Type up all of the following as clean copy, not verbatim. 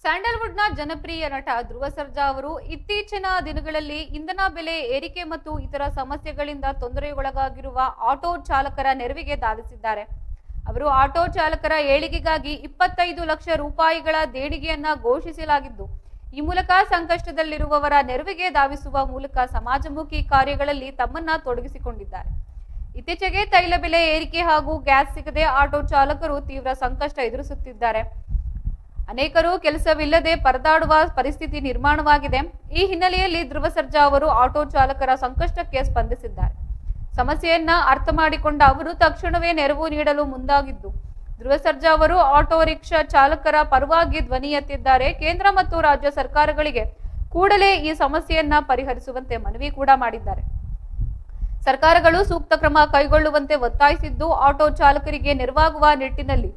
ಸ್ಯಾಂಡಲ್ವುಡ್ನ ಜನಪ್ರಿಯ ನಟ ಧ್ರುವ ಸರ್ಜಾ ಅವರು ಇತ್ತೀಚಿನ ದಿನಗಳಲ್ಲಿ ಇಂಧನ ಬೆಲೆ ಏರಿಕೆ ಮತ್ತು ಇತರ ಸಮಸ್ಯೆಗಳಿಂದ ತೊಂದರೆಗೊಳಗಾಗಿರುವ ಆಟೋ ಚಾಲಕರ ನೆರವಿಗೆ ಧಾವಿಸಿದ್ದಾರೆ. ಅವರು ಆಟೋ ಚಾಲಕರ ಏಳಿಗೆಗಾಗಿ 25 ಲಕ್ಷ ರೂಪಾಯಿಗಳ ದೇಣಿಗೆಯನ್ನ ಘೋಷಿಸಲಾಗಿದ್ದು, ಈ ಮೂಲಕ ಸಂಕಷ್ಟದಲ್ಲಿರುವವರ ನೆರವಿಗೆ ಧಾವಿಸುವ ಮೂಲಕ ಸಮಾಜಮುಖಿ ಕಾರ್ಯಗಳಲ್ಲಿ ತಮ್ಮನ್ನ ತೊಡಗಿಸಿಕೊಂಡಿದ್ದಾರೆ. ಇತ್ತೀಚೆಗೆ ತೈಲ ಬೆಲೆ ಏರಿಕೆ ಹಾಗೂ ಗ್ಯಾಸ್ ಸಿಗದೆ ಆಟೋ ಚಾಲಕರು ತೀವ್ರ ಸಂಕಷ್ಟ ಎದುರಿಸುತ್ತಿದ್ದಾರೆ. ಅನೇಕರು ಕೆಲಸವಿಲ್ಲದೆ ಪರದಾಡುವ ಪರಿಸ್ಥಿತಿ ನಿರ್ಮಾಣವಾಗಿದೆ. ಈ ಹಿನ್ನೆಲೆಯಲ್ಲಿ ಧ್ರುವ ಸರ್ಜಾ ಅವರು ಆಟೋ ಚಾಲಕರ ಸಂಕಷ್ಟಕ್ಕೆ ಸ್ಪಂದಿಸಿದ್ದಾರೆ. ಸಮಸ್ಯೆಯನ್ನ ಅರ್ಥ ಮಾಡಿಕೊಂಡ ಅವರು ತಕ್ಷಣವೇ ನೆರವು ನೀಡಲು ಮುಂದಾಗಿದ್ದು, ಧ್ರುವ ಸರ್ಜಾ ಅವರು ಆಟೋ ರಿಕ್ಷಾ ಚಾಲಕರ ಪರವಾಗಿ ಧ್ವನಿ ಎತ್ತಿದ್ದಾರೆ. ಕೇಂದ್ರ ಮತ್ತು ರಾಜ್ಯ ಸರ್ಕಾರಗಳಿಗೆ ಕೂಡಲೇ ಈ ಸಮಸ್ಯೆಯನ್ನ ಪರಿಹರಿಸುವಂತೆ ಮನವಿ ಕೂಡ ಮಾಡಿದ್ದಾರೆ. ಸರ್ಕಾರಗಳು ಸೂಕ್ತ ಕ್ರಮ ಕೈಗೊಳ್ಳುವಂತೆ ಒತ್ತಾಯಿಸಿದ್ದು, ಆಟೋ ಚಾಲಕರಿಗೆ ನೆರವಾಗುವ ನಿಟ್ಟಿನಲ್ಲಿ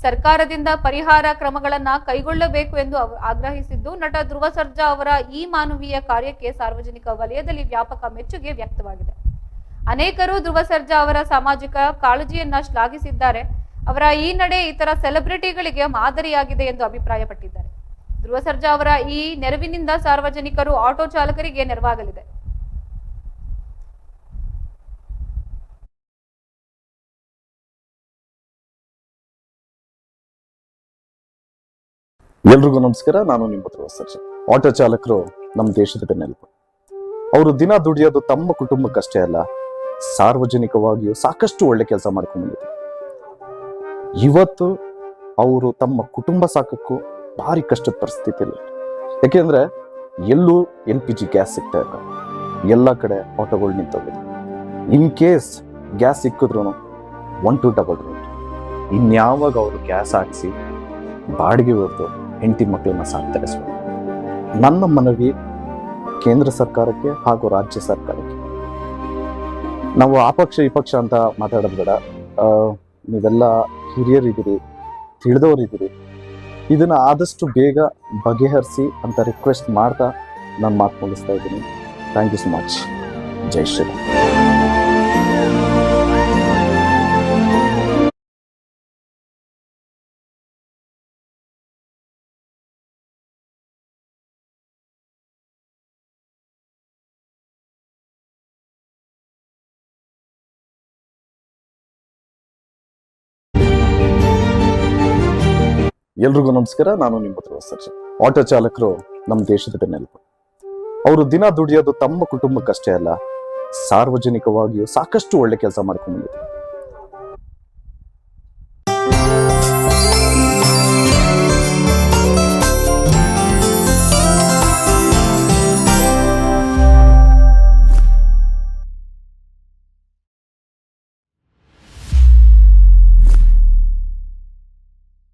ಸರ್ಕಾರದಿಂದ ಪರಿಹಾರ ಕ್ರಮಗಳನ್ನ ಕೈಗೊಳ್ಳಬೇಕು ಎಂದು ಆಗ್ರಹಿಸಿದ್ದು, ನಟ ಧ್ರುವ ಸರ್ಜಾ ಅವರ ಈ ಮಾನವೀಯ ಕಾರ್ಯಕ್ಕೆ ಸಾರ್ವಜನಿಕ ವಲಯದಲ್ಲಿ ವ್ಯಾಪಕ ಮೆಚ್ಚುಗೆ ವ್ಯಕ್ತವಾಗಿದೆ. ಅನೇಕರು ಧ್ರುವ ಸರ್ಜಾ ಅವರ ಸಾಮಾಜಿಕ ಕಾಳಜಿಯನ್ನ ಶ್ಲಾಘಿಸಿದ್ದಾರೆ. ಅವರ ಈ ನಡೆ ಇತರ ಸೆಲೆಬ್ರಿಟಿಗಳಿಗೆ ಮಾದರಿಯಾಗಿದೆ ಎಂದು ಅಭಿಪ್ರಾಯಪಟ್ಟಿದ್ದಾರೆ. ಧ್ರುವ ಸರ್ಜಾ ಅವರ ಈ ನೆರವಿನಿಂದ ಸಾರ್ವಜನಿಕರು ಆಟೋ ಚಾಲಕರಿಗೆ ನೆರವಾಗಲಿದೆ. ಎಲ್ರಿಗೂ ನಮಸ್ಕಾರ. ನಾನು ನಿಮ್ಮ ಧ್ರುವ ಸರ್ಜಾ. ಆಟೋ ಚಾಲಕರು ನಮ್ಮ ದೇಶದ ಬೆನ್ನೆಲುಬು. ಅವರು ದಿನ ದುಡಿಯೋದು ತಮ್ಮ ಕುಟುಂಬಕ್ಕಷ್ಟೇ ಅಲ್ಲ, ಸಾರ್ವಜನಿಕವಾಗಿಯೂ ಸಾಕಷ್ಟು ಒಳ್ಳೆ ಕೆಲಸ ಮಾಡ್ಕೊಂಡು ಬಂದಿದ್ದಾರೆ. ಇವತ್ತು ಅವರು ತಮ್ಮ ಕುಟುಂಬ ಸಾಕಕ್ಕೂ ಭಾರಿ ಕಷ್ಟದ ಪರಿಸ್ಥಿತಿಯಲ್ಲಿ, ಯಾಕೆಂದ್ರೆ ಎಲ್ಲೂ LPG ಗ್ಯಾಸ್ ಸಿಗ್ತಾ ಇಲ್ಲ, ಎಲ್ಲ ಕಡೆ ಆಟೋಗಳು ನಿಂತೋಗಿದೆ. ಇನ್ ಕೇಸ್ ಗ್ಯಾಸ್ ಸಿಕ್ಕಿದ್ರು 1 to 2 ರೇಟ್. ಇನ್ಯಾವಾಗ ಅವರು ಗ್ಯಾಸ್ ಹಾಕಿಸಿ ಬಾಡಿಗೆ ಹೊರತು ಹೆಂಡತಿ ಮಕ್ಕಳನ್ನ ಸಾಕ್ತಾರೆ. ನನ್ನ ಮನವಿ ಕೇಂದ್ರ ಸರ್ಕಾರಕ್ಕೆ ಹಾಗೂ ರಾಜ್ಯ ಸರ್ಕಾರಕ್ಕೆ, ನಾವು ಆ ಪಕ್ಷ ಈ ಪಕ್ಷ ಅಂತ ಮಾತಾಡೋದು ಬೇಡ. ನೀವೆಲ್ಲ ಹಿರಿಯರಿದ್ದೀರಿ, ತಿಳಿದವರಿದ್ದೀರಿ, ಇದನ್ನ ಆದಷ್ಟು ಬೇಗ ಬಗೆಹರಿಸಿ ಅಂತ ರಿಕ್ವೆಸ್ಟ್ ಮಾಡ್ತಾ ನಾನು ಮಾತು ಮುಗಿಸ್ತಾ ಇದ್ದೀನಿ. Thank you so much. ಜೈ ಶ್ರೀರಾಮ್. ಎಲ್ರಿಗೂ ನಮಸ್ಕಾರ. ನಾನು ನಿಮ್ಮ ಧ್ರುವ ಸರ್ಜಾ. ಆಟೋ ಚಾಲಕರು ನಮ್ಮ ದೇಶದ ಬೆನ್ನೆಲುಬು. ಅವರು ದಿನ ದುಡಿಯೋದು ತಮ್ಮ ಕುಟುಂಬಕ್ಕಷ್ಟೇ ಅಲ್ಲ, ಸಾರ್ವಜನಿಕವಾಗಿಯೂ ಸಾಕಷ್ಟು ಒಳ್ಳೆ ಕೆಲಸ ಮಾಡ್ಕೊಂಡು ಬಂದಿದ್ದಾರೆ.